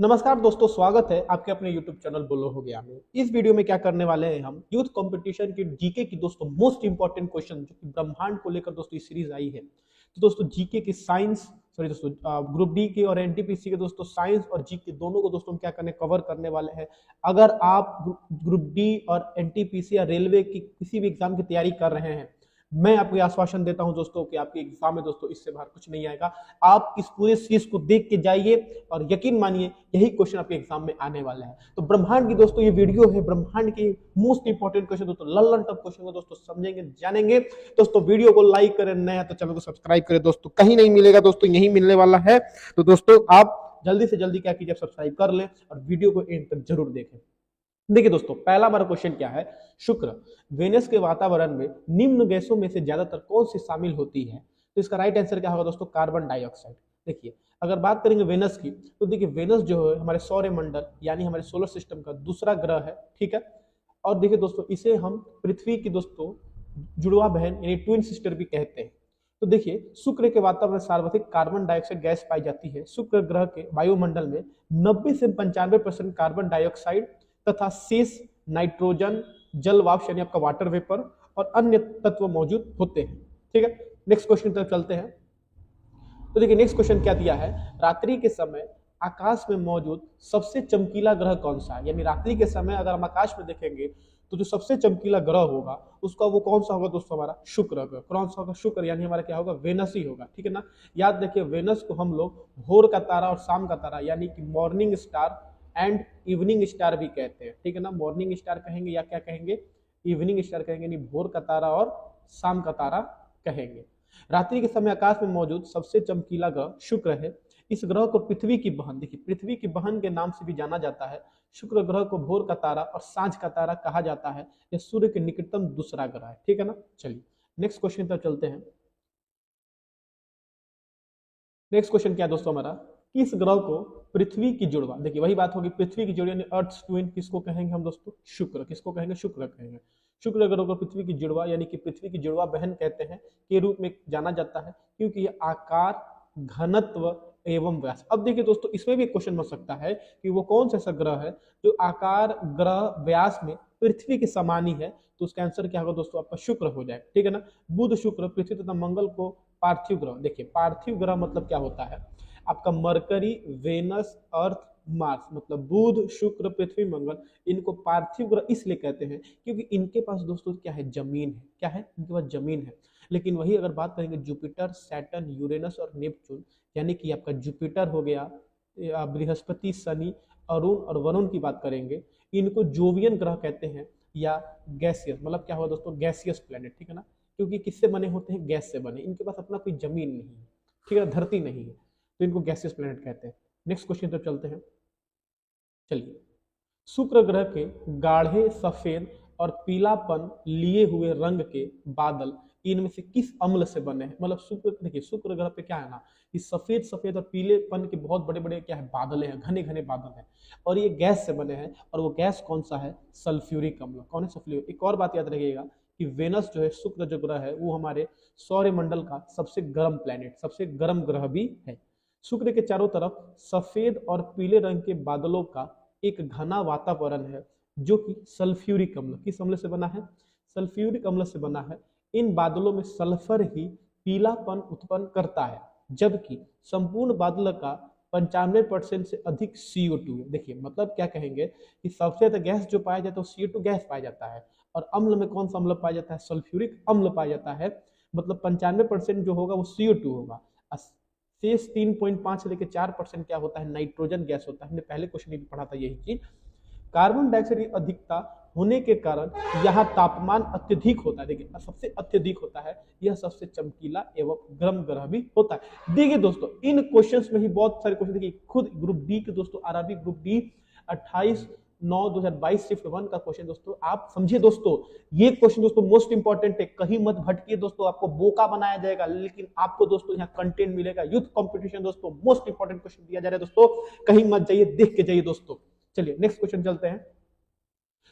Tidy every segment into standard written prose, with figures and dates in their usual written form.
नमस्कार दोस्तों, स्वागत है आपके अपने YouTube चैनल बोलो हो गया में। इस वीडियो में क्या करने वाले हैं हम यूथ कंपटीशन की जीके की दोस्तों मोस्ट इंपॉर्टेंट क्वेश्चन जो कि ब्रह्मांड को लेकर दोस्तों इस सीरीज आई है। तो दोस्तों जीके की साइंस सॉरी दोस्तों ग्रुप डी के और एनटीपीसी के दोस्तों साइंस और जीके दोनों को दोस्तों हम क्या करने कवर करने वाले हैं। अगर आप ग्रुप डी और एनटीपीसी या रेलवे की किसी भी एग्जाम की तैयारी कर रहे हैं, मैं आपको आश्वासन देता हूं दोस्तों कि आपके एग्जाम में दोस्तों इससे बाहर कुछ नहीं आएगा। आप इस पूरे सीरीज को देख के जाइए और यकीन मानिए यही क्वेश्चन आपके एग्जाम में आने वाला है। तो ब्रह्मांड की दोस्तों ये वीडियो है, ब्रह्मांड की मोस्ट इंपॉर्टेंट क्वेश्चन दोस्तों, लल्लन टफ क्वेश्चन को दोस्तों समझेंगे जानेंगे। दोस्तों वीडियो को लाइक करें, नया तो चैनल को सब्सक्राइब करें दोस्तों, कहीं नहीं मिलेगा दोस्तों, यही मिलने वाला है। तो दोस्तों आप जल्दी से जल्दी क्या कीजिए, सब्सक्राइब कर लें और वीडियो को एंड तक जरूर देखें। देखिए दोस्तों, पहला हमारा क्वेश्चन क्या है। शुक्र वेनस के वातावरण में निम्न गैसों में से ज्यादातर कौन सी शामिल होती है? तो इसका राइट आंसर क्या होगा दोस्तों? Carbon dioxide. देखिए अगर बात करेंगे वेनस की, तो देखिए वेनस जो है हमारे सौरमंडल यानी हमारे सोलर सिस्टम का दूसरा ग्रह है, ठीक है। और देखिए दोस्तों इसे हम पृथ्वी की दोस्तों जुड़वा बहन यानी ट्विन सिस्टर भी कहते हैं। तो देखिए शुक्र के वातावरण में सर्वाधिक कार्बन डाइऑक्साइड गैस पाई जाती है। शुक्र ग्रह के वायुमंडल में 90 से 95% कार्बन डाइऑक्साइड तथा शेष नाइट्रोजन, जल वाष्प यानी आपका वाटर वेपर और अन्य तत्व मौजूद होते हैं, ठीक है। नेक्स्ट क्वेश्चन की तरफ चलते हैं। तो देखिए नेक्स्ट क्वेश्चन क्या दिया है। रात्रि के समय आकाश में मौजूद सबसे चमकीला ग्रह कौन सा है? यानी रात्रि के समय अगर हम आकाश में देखेंगे तो जो सबसे चमकीला ग्रह होगा उसका वो कौन सा होगा दोस्तों? हमारा शुक्र ग्रह। कौन सा होगा? शुक्र, यानी हमारा क्या होगा? वेनस ही होगा, ठीक है ना। याद रखिए वेनस को हम लोग भोर का तारा और शाम का तारा यानी कि morning star and evening star भी कहते हैं, ठीक है ना। मॉर्निंग स्टार कहेंगे या क्या कहेंगे? इवनिंग स्टार कहेंगे, यानी भोर का तारा और शाम का तारा कहेंगे। रात्रि के समय आकाश में मौजूद सबसे चमकीला ग्रह शुक्र है। इस ग्रह को पृथ्वी की बहन, देखिए पृथ्वी की बहन के नाम से भी जाना जाता है। शुक्र ग्रह को भोर का तारा और सांझ का तारा कहा जाता है। यह सूर्य के निकटतम दूसरा ग्रह है, ठीक है ना। चलिए नेक्स्ट क्वेश्चन तक चलते हैं। नेक्स्ट क्वेश्चन क्या है दोस्तों हमारा? किस ग्रह को पृथ्वी की जुड़वा, देखिए वही बात होगी, पृथ्वी की जुड़वा यानी अर्थ ट्विन किसको कहेंगे हम दोस्तों? शुक्र। किसको कहेंगे? शुक्र कहेंगे। शुक्र ग्रह को पृथ्वी की जुड़वा यानी कि पृथ्वी की जुड़वा बहन कहते हैं के रूप में जाना जाता है, क्योंकि ये आकार, घनत्व एवं व्यास। अब देखिए दोस्तों इसमें भी क्वेश्चन बन सकता है कि वो कौन सा ऐसा ग्रह है जो आकार, ग्रह, व्यास में पृथ्वी के समान ही है। तो उसका आंसर क्या होगा दोस्तों? आपका शुक्र हो जाए, ठीक है ना। बुध, शुक्र, पृथ्वी तथा मंगल को पार्थिव ग्रह। देखिए पार्थिव ग्रह मतलब क्या होता है? आपका मरकरी, वेनस, अर्थ, मार्स, मतलब बुध, शुक्र, पृथ्वी, मंगल, इनको पार्थिव ग्रह इसलिए कहते हैं क्योंकि इनके पास दोस्तों क्या है? जमीन है। क्या है? इनके पास जमीन है। लेकिन वही अगर बात करेंगे जुपिटर, सैटर्न, यूरेनस और नेपच्यून, यानी कि आपका जुपिटर हो गया, बृहस्पति, शनि, अरुण और वरुण की बात करेंगे, इनको जोवियन ग्रह कहते हैं या गैसियस, मतलब क्या हुआ दोस्तों? गैसियस प्लेनेट, ठीक है ना। क्योंकि किससे बने होते हैं? गैस से बने। इनके पास अपना कोई जमीन नहीं है, ठीक है, धरती नहीं है, तो इनको गैसियस प्लेनेट कहते हैं। नेक्स्ट क्वेश्चन तक चलते हैं। चलिए शुक्र ग्रह के गाढ़े सफेद और पीलापन लिए हुए रंग के बादल इनमें से किस अम्ल से बने हैं? मतलब शुक्र, देखिए शुक्र ग्रह पे क्या है ना, कि सफेद सफेद और पीलेपन के बहुत बड़े बड़े क्या है? बादल हैं, घने घने बादल हैं, और ये गैस से बने हैं। और वो गैस कौन सा है? सल्फ्यूरिक अम्ल। कौन है? सल्फ्यूरिक। एक और बात याद रखिएगा कि वेनस जो है, शुक्र जो ग्रह है, वो हमारे सौरमंडल का सबसे गर्म प्लेनेट, सबसे गर्म ग्रह भी है। शुक्र के चारों तरफ सफेद और पीले रंग के बादलों का एक घना वातावरण है जो कि सल्फ्यूरिक अम्ल, किस अम्ल से बना है? सल्फ्यूरिक अम्ल से बना है। इन बादलों में सल्फर ही पीलापन उत्पन्न करता है, जबकि संपूर्ण बादल का 95% से अधिक CO2 है। देखिए मतलब क्या कहेंगे कि सबसे ज्यादा गैस जो पाया जाता है वो CO2 गैस पाया जाता है, और अम्ल में कौन सा अम्ल पाया जाता है? सल्फ्यूरिक अम्ल पाया जाता है। मतलब 95% जो होगा वो CO2 होगा। शेष 3.5 से लेकर 4% क्या होता है? नाइट्रोजन गैस होता है। हमने पहले क्वेश्चन में भी पढ़ा था यही चीज। कार्बन डाइऑक्साइड की अधिकता होने के कारण यहाँ तापमान अत्यधिक होता है। देखिए सबसे अत्यधिक होता है, यह सबसे चमकीला एवं गर्म ग्रह भी होता है। देखिए दोस्तों इन क्वेश्चंस में ही बहुत सारे क्वेश्चन, देखिए खुद ग्रुप डी के दोस्तों, आरआरबी ग्रुप डी 28/9/2022 शिफ्ट 1 का क्वेश्चन दोस्तों, आप समझिए दोस्तों, ये क्वेश्चन दोस्तों मोस्ट इंपॉर्टेंट है। कहीं मत भटकिए दोस्तों, आपको बोका बनाया जाएगा, लेकिन आपको दोस्तों यहाँ कंटेंट मिलेगा। यूथ कंपटीशन दोस्तों, मोस्ट इंपॉर्टेंट क्वेश्चन दिया जा रहा है दोस्तों, कहीं मत जाइए, देख के जाइए दोस्तों। चलिए नेक्स्ट क्वेश्चन चलते हैं।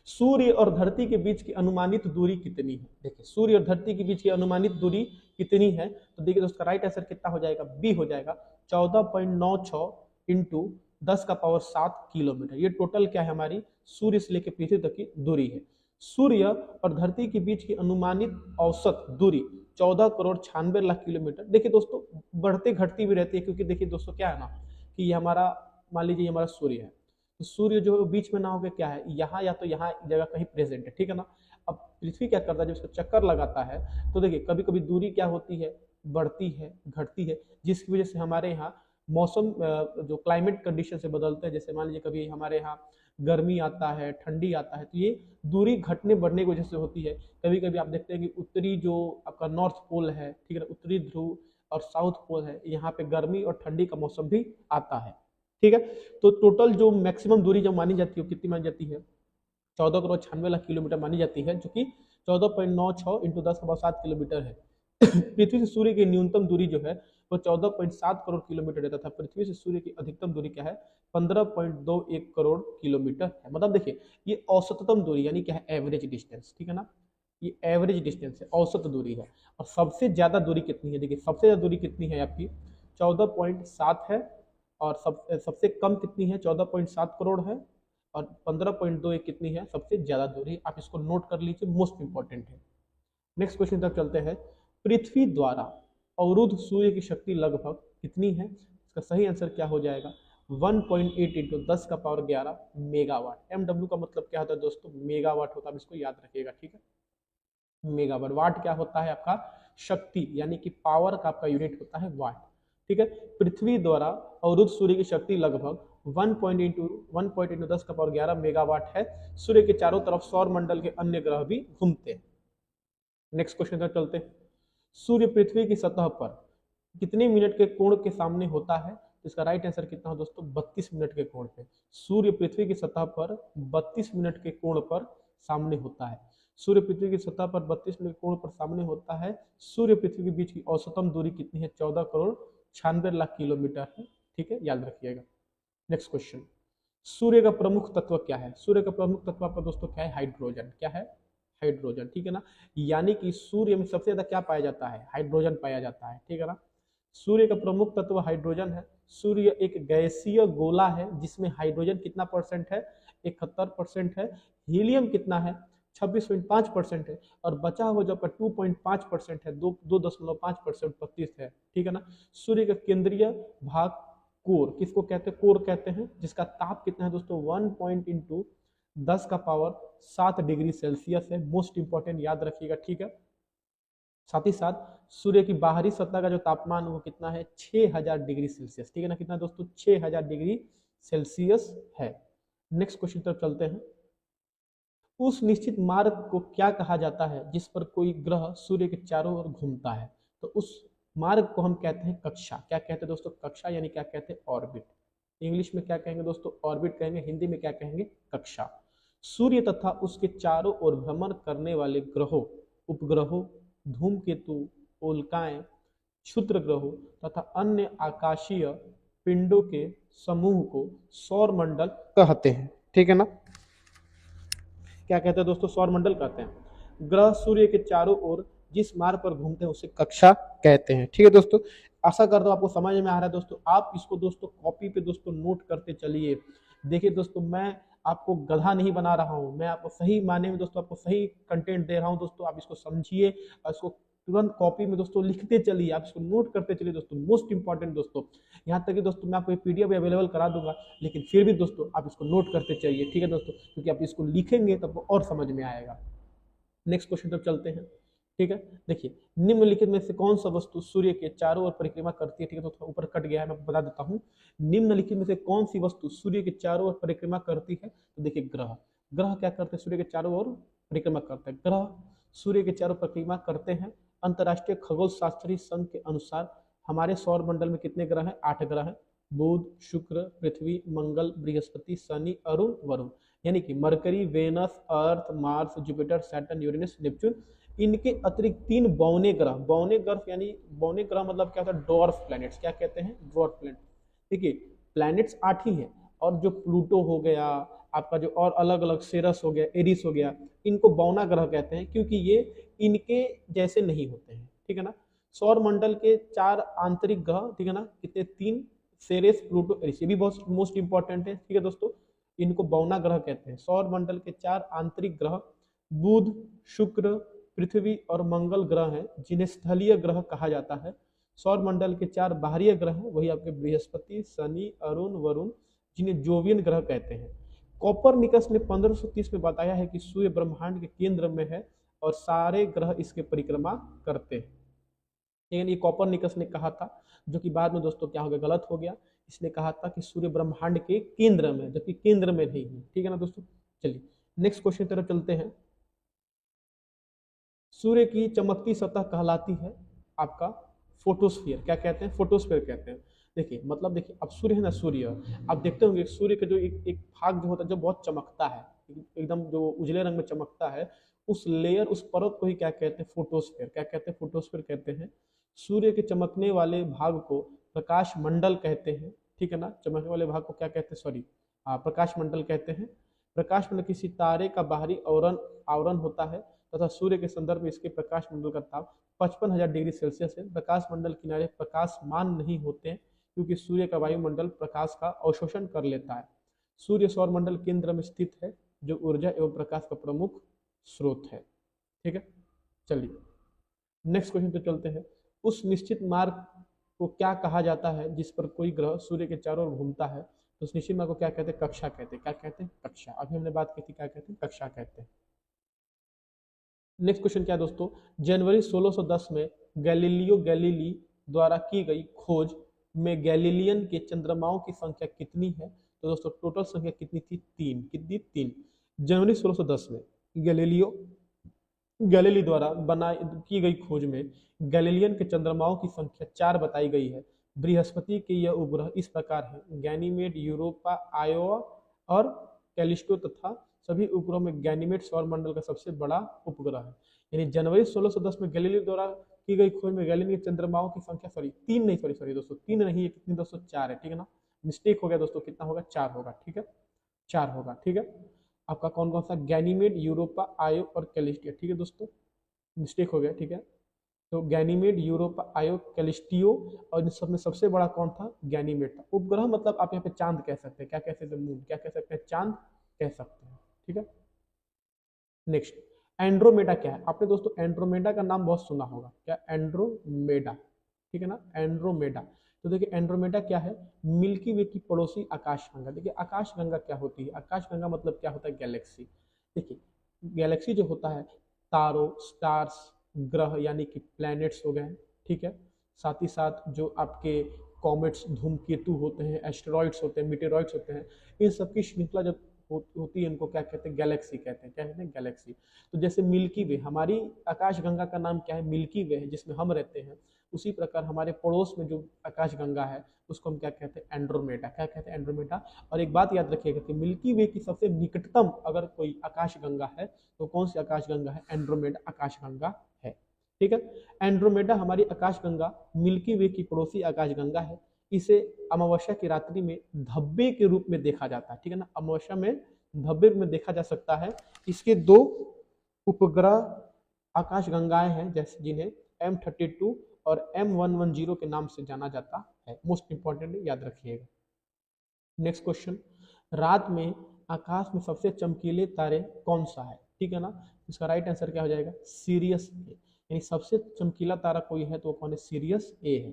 सूर्य और धरती के बीच की अनुमानित दूरी कितनी है? देखिए सूर्य और धरती के बीच की अनुमानित दूरी कितनी है? तो देखिए दोस्तों राइट आंसर कितना हो जाएगा? बी हो जाएगा, 14.96 इंटू 10⁻7 किलोमीटर। ये टोटल क्या है, हमारी सूर्य से लेकर पृथ्वी तक की दूरी है। सूर्य और धरती के बीच की अनुमानित औसत दूरी 14,96,00,000 किलोमीटर। देखिए दोस्तों, बढ़ते घटती भी रहती है, क्योंकि देखिए दोस्तों क्या है ना, कि ये हमारा, मान लीजिए हमारा सूर्य है, तो सूर्य जो है बीच में ना होकर क्या है, यहाँ या तो यहाँ जगह कहीं प्रेजेंट है, ठीक है ना। अब पृथ्वी क्या करता है, जब उसका चक्कर लगाता है तो देखिए कभी कभी दूरी क्या होती है, बढ़ती है, घटती है, जिसकी वजह से हमारे यहाँ मौसम जो क्लाइमेट कंडीशन से बदलते हैं। जैसे मान लीजिए कभी हमारे यहाँ गर्मी आता है, ठंडी आता है, तो ये दूरी घटने बढ़ने की वजह से होती है। कभी कभी आप देखते हैं कि उत्तरी जो आपका नॉर्थ पोल है, ठीक है, उत्तरी ध्रुव और साउथ पोल है, यहाँ पे गर्मी और ठंडी का मौसम भी आता है, ठीक है। तो टोटल जो मैक्सिमम दूरी जो मानी जाती है, कितनी मानी जाती है, 14,96,00,000 किलोमीटर मानी जाती है, जो कि 14.96 इंटू 10⁻7 किलोमीटर है। पृथ्वी से सूर्य की न्यूनतम दूरी जो है वो 14.7 करोड़ किलोमीटर रहता था। पृथ्वी से सूर्य की अधिकतम दूरी क्या है, 15.21 करोड़ किलोमीटर है। मतलब देखिए, ये औसततम दूरी यानी क्या है, एवरेज डिस्टेंस, ठीक है ना, ये एवरेज डिस्टेंस है, औसत दूरी है। और सबसे ज्यादा दूरी कितनी है, देखिए सबसे ज्यादा दूरी कितनी है आपकी, 14.7 है। और सबसे कम कितनी है, 14.7 करोड़ है। और 15.21 कितनी है, सबसे ज्यादा दूरी। आप इसको नोट कर लीजिए, मोस्ट इंपॉर्टेंट है। नेक्स्ट क्वेश्चन तक चलते हैं। पृथ्वी द्वारा अवरुद्ध सूर्य की शक्ति लगभग कितनी है, इसका सही आंसर क्या हो जाएगा, 1.8 इंटू 10⁻11 मेगावाट। MW का मतलब क्या होता है दोस्तों, मेगावाट होता है, इसको याद रखिएगा, ठीक है। मेगावाट, वाट क्या होता है आपका, शक्ति, यानी कि पावर का आपका यूनिट होता है वाट, ठीक है। पृथ्वी द्वारा अवरुद्ध सूर्य की शक्ति लगभग 1.8 इंटू 10⁻11 मेगावाट है। सूर्य के चारों तरफ सौर मंडल के अन्य ग्रह भी घूमते हैं। नेक्स्ट क्वेश्चन तक चलते हैं। सूर्य पृथ्वी की सतह पर कितने मिनट के कोण के सामने होता है, तो इसका राइट आंसर कितना हो दोस्तों, 32 मिनट के कोण पे। सूर्य पृथ्वी की सतह पर 32 मिनट के कोण पर सामने होता है। सूर्य पृथ्वी की सतह पर 32 मिनट के कोण पर सामने होता है। सूर्य पृथ्वी के बीच की औसतम दूरी कितनी है, 14,96,00,000 किलोमीटर है, ठीक है, याद रखिएगा। नेक्स्ट क्वेश्चन, सूर्य का प्रमुख तत्व क्या है। सूर्य का प्रमुख तत्व आपका दोस्तों क्या है, हाइड्रोजन। क्या है, हाइड्रोजन, ठीक है ना। यानी कि सूर्य में सबसे ज्यादा क्या पाया जाता है, हाइड्रोजन पाया जाता है, ठीक है ना। सूर्य का प्रमुख तत्व हाइड्रोजन है। सूर्य एक गैसीय गोला है जिसमें हाइड्रोजन कितना परसेंट है, 71% है। हीलियम कितना है, 26.5% है। और बचा हुआ जो आपका 2.5% है, 2.5% प्रतिशत है, ठीक है ना। सूर्य का केंद्रीय भाग कोर, किसको कहते हैं, कोर कहते हैं, जिसका ताप कितना है दोस्तों, 1 इंटू 10⁻7 डिग्री सेल्सियस है। मोस्ट इंपॉर्टेंट, याद रखिएगा, ठीक है। साथ ही साथ सूर्य की बाहरी सतह का जो तापमान वो कितना है, 6000 डिग्री सेल्सियस, ठीक है ना, कितना दोस्तों, 6000 डिग्री सेल्सियस है। नेक्स्ट क्वेश्चन तरफ चलते हैं। उस निश्चित मार्ग को क्या कहा जाता है जिस पर कोई ग्रह सूर्य के चारों ओर घूमता है, तो उस मार्ग को हम कहते हैं कक्षा। क्या कहते हैं दोस्तों, कक्षा, यानी क्या कहते हैं, ऑर्बिट। इंग्लिश में क्या कहेंगे दोस्तों, ऑर्बिट कहेंगे, हिंदी में क्या कहेंगे, कक्षा। सूर्य तथा उसके चारों ओर भ्रमण करने वाले ग्रहों, उपग्रहों, धूमकेतु, उल्काएं, क्षुद्र ग्रहों तथा अन्य आकाशीय पिंडों के समूह को सौर मंडल कहते हैं, ठीक है ना। क्या कहते हैं दोस्तों, सौर मंडल कहते हैं। ग्रह सूर्य के चारों ओर जिस मार्ग पर घूमते हैं उसे कक्षा कहते हैं, ठीक है दोस्तों। आशा करता हूं आपको समझ में आ रहा है दोस्तों। आप इसको दोस्तों कॉपी पे दोस्तों नोट करते चलिए। देखिए दोस्तों, मैं आपको गधा नहीं बना रहा हूं, मैं आपको सही माने में दोस्तों आपको सही कंटेंट दे रहा हूं दोस्तों। आप इसको समझिए और इसको तुरंत कॉपी में दोस्तों लिखते चलिए, आप इसको नोट करते चलिए दोस्तों। मोस्ट इंपॉर्टेंट दोस्तों, यहाँ तक कि दोस्तों मैं आपको पीडीएफ भी अवेलेबल करा दूंगा, लेकिन फिर भी दोस्तों आप इसको नोट करते चलिए, ठीक है दोस्तों, क्योंकि आप इसको लिखेंगे तब और समझ में आएगा। नेक्स्ट क्वेश्चन तक चलते हैं, ठीक है। देखिए, निम्नलिखित में से कौन सा वस्तु सूर्य के चारों ओर परिक्रमा करती है, ठीक है, तो ऊपर कट गया है, मैं बता देता हूँ। निम्नलिखित में से कौन सी वस्तु सूर्य के चारों ओर परिक्रमा करती है, तो देखिए ग्रह। ग्रह क्या करते हैं, सूर्य के चारों ओर परिक्रमा करते हैं। ग्रह सूर्य के चारों परिक्रमा करते हैं। अंतर्राष्ट्रीय खगोल शास्त्री संघ के अनुसार हमारे सौर मंडल में कितने ग्रह हैं, 8 ग्रह हैं। बुध, शुक्र, पृथ्वी, मंगल, बृहस्पति, शनि, अरुण, वरुण, यानी कि Mercury, Venus, Earth, Mars, Jupiter, Saturn, Uranus, Neptune. इनके अतिरिक्त 3 बौने ग्रह, बौने ग्रह यानी बौने ग्रह मतलब क्या होता है, डॉर्फ प्लैनेट्स। क्या कहते हैं, डॉर्फ प्लैनेट। देखिए प्लैनेट्स 8 ही हैं, और जो प्लूटो हो गया आपका, जो और अलग अलग सेरस हो गया, एरिस हो गया, इनको बौना ग्रह कहते हैं, क्योंकि ये इनके जैसे नहीं होते हैं, ठीक है ना। सौर मंडल के 4 आंतरिक ग्रह, ठीक है ना, कितने, 3 सेरेस, प्लूटो, एरिस, ये भी बहुत मोस्ट इंपॉर्टेंट है। ठीक है दोस्तों, इनको बौना ग्रह कहते हैं। सौर मंडल के 4 आंतरिक ग्रह बुध, शुक्र, पृथ्वी और मंगल ग्रह हैं, जिन्हें स्थलीय ग्रह कहा जाता है। सौर मंडल के 4 बाहरी ग्रह हैं, वही आपके बृहस्पति, शनि, अरुण, वरुण, जिन्हें जोवियन ग्रह कहते हैं। कॉपरनिकस ने 1530 में बताया है कि सूर्य ब्रह्मांड के केंद्र में है और सारे ग्रह इसके परिक्रमा करते हैं। लेकिन ये कॉपरनिकस ने कहा था, जो कि बाद में दोस्तों क्या हो गया, गलत हो गया। इसने कहा था कि सूर्य ब्रह्मांड के केंद्र में, जबकि केंद्र में नहीं है। ठीक है ना दोस्तों। चलिए नेक्स्ट क्वेश्चन की तरफ चलते हैं। सूर्य की चमकती सतह कहलाती है आपका फोटोस्फीयर। क्या कहते हैं? फोटोस्फीयर कहते हैं। देखिए मतलब देखिए, अब सूर्य है ना, सूर्य आप देखते होंगे सूर्य का जो एक भाग जो होता है, जो बहुत चमकता है, एकदम जो उजले रंग में चमकता है, उस लेयर, उस परत को ही क्या कहते हैं? फोटोस्फीयर। क्या कहते हैं? फोटोस्फीयर कहते हैं। सूर्य के चमकने वाले भाग को प्रकाश मंडल कहते हैं। ठीक है ना, चमकने वाले भाग को क्या कहते हैं? सॉरी, प्रकाश मंडल कहते हैं। प्रकाश मंडल किसी तारे का बाहरी आवरण आवरण होता है तथा सूर्य के संदर्भ में इसके प्रकाश मंडल का ताप 55,000 डिग्री सेल्सियस है। प्रकाश मंडल किनारे प्रकाशमान नहीं होते हैं, क्योंकि सूर्य का वायुमंडल प्रकाश का अवशोषण कर लेता है। सूर्य सौर मंडल केंद्र में स्थित है, जो ऊर्जा एवं प्रकाश का प्रमुख स्रोत है। ठीक है, चलिए नेक्स्ट क्वेश्चन पे चलते हैं। उस निश्चित मार्ग को क्या कहा जाता है जिस पर कोई ग्रह सूर्य के चारों ओर घूमता है? तो उस निश्चित मार्ग को क्या कहते हैं? कक्षा कहते हैं। क्या कहते हैं? कक्षा। अभी हमने बात की थी, क्या कहते हैं? कक्षा कहते हैं। नेक्स्ट क्वेश्चन क्या है दोस्तों? जनवरी 1610 में गैलीलियो गैलीली द्वारा की गई खोज में गैलीलियन के चंद्रमाओं की संख्या कितनी है? तो दोस्तों टोटल संख्या कितनी थी? 3। कितनी? 3। जनवरी 1610 में गैलीलियो गैलीली द्वारा बनाई की गई खोज में गैलीलियन के चंद्रमाओं की संख्या 4 बताई गई है। बृहस्पति के यह उपग्रह इस प्रकार है: गैनीमेड, यूरोपा, आयोवा और कैलिस्टो, तथा सभी उपग्रहों में गैनीमेड सौर मंडल का सबसे बड़ा उपग्रह है। यानी जनवरी 1610 में गैलीली द्वारा की गई खोज में गैलीलियन के चंद्रमाओं की संख्या तीन नहीं, दोस्तों 3 नहीं है, कितनी दोस्तों? 4 है। ठीक है ना, मिस्टेक हो गया दोस्तों, कितना होगा? 4 होगा। ठीक है, 4 होगा। ठीक है, आपका कौन कौन सा? गैनीमेड, यूरोपा, आयो और कैलिस्टियो। ठीक है दोस्तों, मिस्टेक हो गया। ठीक है, तो गैनीमेड, यूरोपा, आयो, कैलिस्टियो, और इन सब में सबसे बड़ा कौन था? गैनीमेड था। उपग्रह मतलब आप यहाँ पे चांद कह सकते हैं। क्या कह सकते हैं? मून। क्या कह सकते हैं? चांद कह सकते हैं। ठीक है, नेक्स्ट एंड्रोमेडा क्या है? आपने दोस्तों एंड्रोमेडा का नाम बहुत सुना होगा। क्या? एंड्रोमेडा। ठीक है ना, एंड्रोमेडा। तो देखिए एंड्रोमेडा क्या है? मिल्की वे की पड़ोसी आकाशगंगा। देखिए आकाशगंगा क्या होती है? आकाशगंगा मतलब क्या होता है? गैलेक्सी। देखिए गैलेक्सी जो होता है, तारों, स्टार्स, ग्रह यानी कि प्लैनेट्स हो गए। ठीक है, साथ ही साथ जो आपके कॉमेट्स, धूमकेतु होते हैं, एस्टेरॉइड्स होते हैं, मीटेरॉइड्स होते हैं, इन सबकी श्रृंखला जब होती है, इनको क्या कहते हैं? गैलेक्सी कहते हैं। क्या कहते हैं? गैलेक्सी। तो जैसे मिल्की वे, हमारी आकाशगंगा का नाम क्या है? मिल्की वे है, जिसमें हम रहते हैं। उसी प्रकार हमारे पड़ोस में जो आकाशगंगा है, उसको हम क्या कहते हैं? एंड्रोमेडा। क्या कहते हैं? एंड्रोमेडा। और एक बात याद रखिएगा कि मिल्की वे की सबसे निकटतम अगर कोई आकाशगंगा है तो कौन सी आकाशगंगा है? एंड्रोमेडा आकाशगंगा है। ठीक है, एंड्रोमेडा हमारी आकाशगंगा मिल्की वे की पड़ोसी आकाशगंगा है। इसे अमावस्या की रात्रि में धब्बे के रूप में देखा जाता है। ठीक है ना, अमावस्या में धब्बे में देखा जा सकता है। इसके 2 उपग्रह आकाशगंगाएं हैं, जैसे जिन्हें M32 और M110 के नाम से जाना जाता है। मोस्ट इंपॉर्टेंट याद रखिएगा। नेक्स्ट क्वेश्चन, रात में आकाश में सबसे चमकीले तारे कौन सा है? ठीक है ना, इसका राइट आंसर क्या हो जाएगा? सीरियस ए। यानी सबसे चमकीला तारा कोई है तो वो कौन है? सीरियस ए है।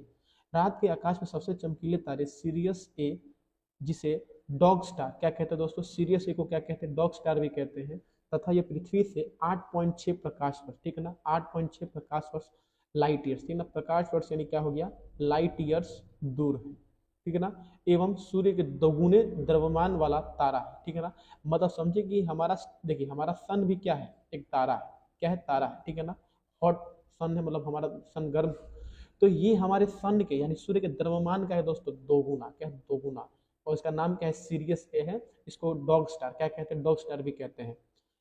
रात के आकाश में सबसे चमकीले तारे सीरियस ए, जिसे डॉग स्टार क्या कहते हैं दोस्तों? सीरियस ए को क्या कहते हैं? डॉग स्टार भी कहते हैं। तथा ये पृथ्वी से 8.6 प्रकाश वर्ष, ठीक है ना, 8.6 प्रकाश वर्ष लाइट ईयर्स, ठीक है ना, प्रकाश वर्ष यानी क्या हो गया? लाइट ईयर्स दूर है। ठीक है ना, एवं सूर्य के दोगुने द्रव्यमान वाला तारा है। ठीक है ना, मतलब समझे कि हमारा, देखिए हमारा सन भी क्या है? एक तारा है। क्या है? तारा है। ठीक है ना, हॉट सन है, मतलब हमारा सन गर्म। तो ये हमारे सन के यानी सूर्य के द्रव्यमान का है दोस्तों दोगुना। क्या है? दोगुना। और इसका नाम क्या है? सीरियस ए है। इसको डॉग स्टार क्या कहते हैं? डॉग स्टार भी कहते हैं।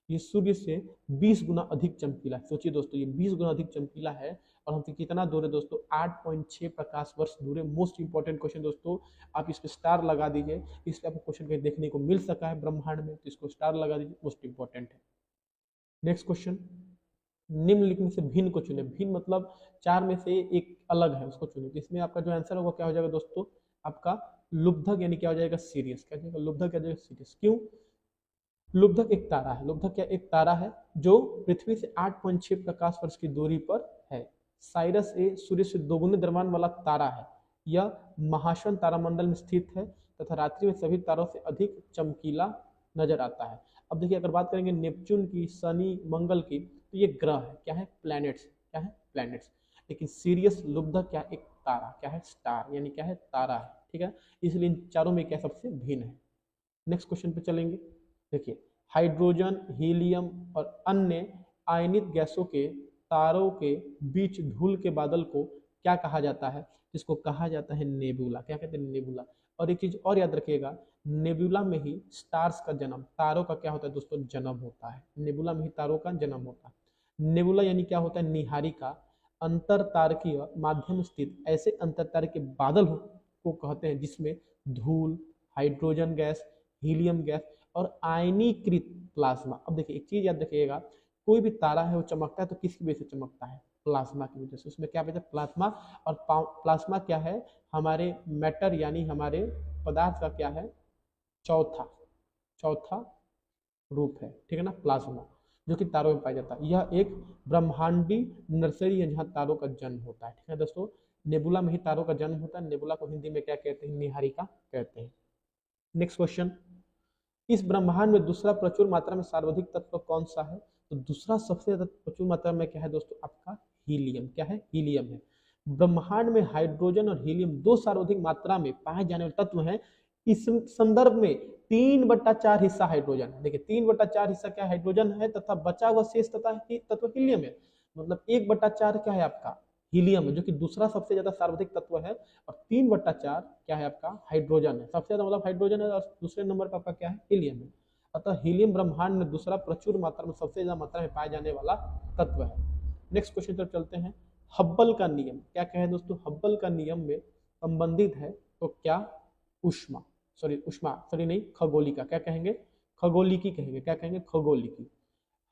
ये सूर्य से 20 गुना अधिक चमकीला है। सोचिए दोस्तों, ये 20 गुना अधिक चमकीला है और हमसे कितना दूर है दोस्तों? 8.6 प्रकाश वर्ष दूर है। मोस्ट इंपॉर्टेंट क्वेश्चन दोस्तों, आप इस पे स्टार लगा दीजिए। इस पे आपको क्वेश्चन कहीं देखने को मिल सका है ब्रह्मांड में, तो इसको स्टार लगा दीजिए, मोस्ट इंपॉर्टेंट है। नेक्स्ट क्वेश्चन, निम्नलिखित में से भिन्न को चुने। भिन्न मतलब 4 में से एक अलग है, उसको चुने। इसमें आपका जो आंसर होगा क्या हो जाएगा दोस्तों? आपका लुब्धक यानी क्या हो जाएगा, सीरियस। क्या हो जाएगा, लुब्धक क्या हो जाएगा, सीरियस। क्यों? लुब्धक एक तारा है। लुब्धक क्या एक तारा है जो पृथ्वी से 8.6 प्रकाश वर्ष की दूरी पर है। साइरस ए सूर्य से दोगुने द्रव्यमान वाला तारा है। यह महासन तारामंडल में स्थित है तथा रात्रि में सभी तारों से अधिक चमकीला नजर आता है। अब देखिए, अगर बात करेंगे नेपच्यून की, शनि, मंगल की, तो ये ग्रह है। क्या है, प्लैनेट्स। क्या है, प्लैनेट्स। लेकिन सीरियस लुब्धक क्या, एक तारा। क्या है, स्टार, यानी क्या है, तारा है। ठीक है, इसलिए इन चारों में क्या सबसे भिन्न है। नेक्स्ट क्वेश्चन पे चलेंगे। देखिए, हाइड्रोजन, हीलियम और अन्य आयनित गैसों के तारों के बीच धूल के बादल को क्या कहा जाता है? इसको कहा जाता है नेबुला। क्या कहते हैं, नेबुला। और एक चीज और याद रखिएगा, नेबुला में ही स्टार्स का जन्म, तारों का क्या होता है दोस्तों, जन्म होता है। नेबुला में ही तारों का जन्म होता है। नेबुला यानी क्या होता है, निहारिका। अंतर तारकीय माध्यम स्थित ऐसे अंतर तारकीय बादल को कहते हैं जिसमें धूल, हाइड्रोजन गैस, हीलियम गैस और आयनीकृत प्लाज्मा। अब देखिए, एक चीज याद रखिएगा, कोई भी तारा है वो चमकता है तो किसकी वजह से चमकता है, प्लाज्मा की वजह से। उसमें क्या कहते हैं, प्लाज्मा। और प्लाज्मा क्या है, हमारे मैटर यानी हमारे पदार्थ का क्या है, चौथा चौथा रूप है। ठीक है ना, प्लाज्मा, जो कि तारों में पाया जाता है। यह एक ब्रह्मांडी नर्सरी है जहाँ तारों का जन्म होता है। ठीक है दोस्तों, नेबुला में ही तारों का जन्म होता है। नेबुला को हिंदी में क्या कहते हैं, निहारिका कहते हैं। नेक्स्ट क्वेश्चन, इस ब्रह्मांड में दूसरा प्रचुर मात्रा में सार्वधिक तत्व कौन सा है? तो दूसरा सबसे ज्यादा प्रचुर मात्रा में क्या है दोस्तों, आपका हीलियम। क्या है, हीलियम है। ब्रह्मांड में हाइड्रोजन और हीलियम दो सर्वाधिक मात्रा में पाए जाने वाले तत्व हैं। इस संदर्भ में 3/4 हिस्सा हाइड्रोजन है। देखिए, 3/4 हिस्सा क्या हाइड्रोजन है तथा बचा हुआ शेष तत्व हीलियम है। मतलब 1/4 क्या है आपका, हीलियम है, जो कि दूसरा सबसे ज्यादा सर्वाधिक तत्व है। और 3/4 क्या है आपका, हाइड्रोजन है। सबसे ज्यादा मतलब हाइड्रोजन है और दूसरे नंबर पर आपका क्या है, हीलियम है। अतः हीलियम ब्रह्मांड में दूसरा प्रचुर मात्रा में सबसे ज्यादा मात्रा में पाए जाने वाला तत्व है। नेक्स्ट क्वेश्चन पर चलते हैं। हब्बल का नियम क्या कहे दोस्तों, हब्बल का नियम में संबंधित है तो क्या, उष्मा नहीं, खगोलिका। क्या कहेंगे, खगोलिकी कहेंगे। क्या कहेंगे, खगोलिकी।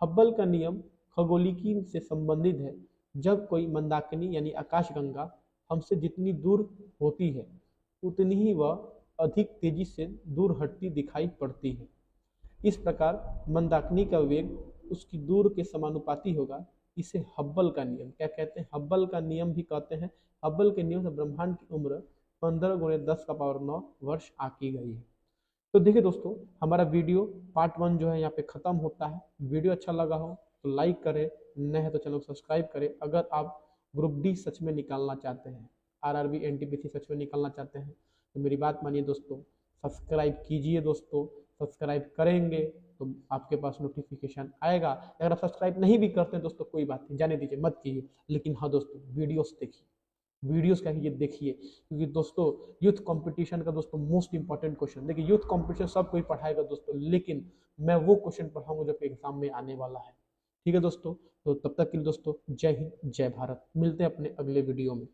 हब्बल का नियम खगोलिकी से संबंधित है। जब कोई मंदाकिनी यानी आकाशगंगा हमसे जितनी दूर होती है उतनी ही वह अधिक तेजी से दूर हटती दिखाई पड़ती है। इस प्रकार मंदाकिनी का वेग उसकी दूर के समानुपाती होगा। इसे हब्बल का नियम क्या कहते हैं, हब्बल का नियम भी कहते हैं। हब्बल के नियम से ब्रह्मांड की उम्र 15 × 10⁻⁹ वर्ष आकी गई है। तो देखिए दोस्तों, हमारा वीडियो पार्ट 1 जो है यहाँ पे खत्म होता है। वीडियो अच्छा लगा हो तो लाइक करें, नए है तो चैनल को सब्सक्राइब करें। अगर आप ग्रुप डी सच में निकालना चाहते हैं, आरआरबी एनटीपीसी सच में निकालना चाहते हैं, तो मेरी बात मानिए दोस्तों, सब्सक्राइब कीजिए दोस्तों। सब्सक्राइब करेंगे तो आपके पास नोटिफिकेशन आएगा। अगर आप सब्सक्राइब नहीं भी करते हैं दोस्तों, कोई बात नहीं, जाने दीजिए, मत कीजिए। लेकिन हाँ दोस्तों, वीडियोस देखिए, वीडियोस क्या कीजिए, देखिए। क्योंकि दोस्तों, यूथ कंपटीशन का दोस्तों मोस्ट इंपॉर्टेंट क्वेश्चन, देखिए यूथ कंपटीशन सब कोई पढ़ाएगा दोस्तों, लेकिन मैं वो क्वेश्चन पढ़ाऊंगा जो एग्जाम में आने वाला है। ठीक है दोस्तों, तो तब तक के लिए दोस्तों, जय हिंद, जय भारत। मिलते हैं अपने अगले वीडियो में।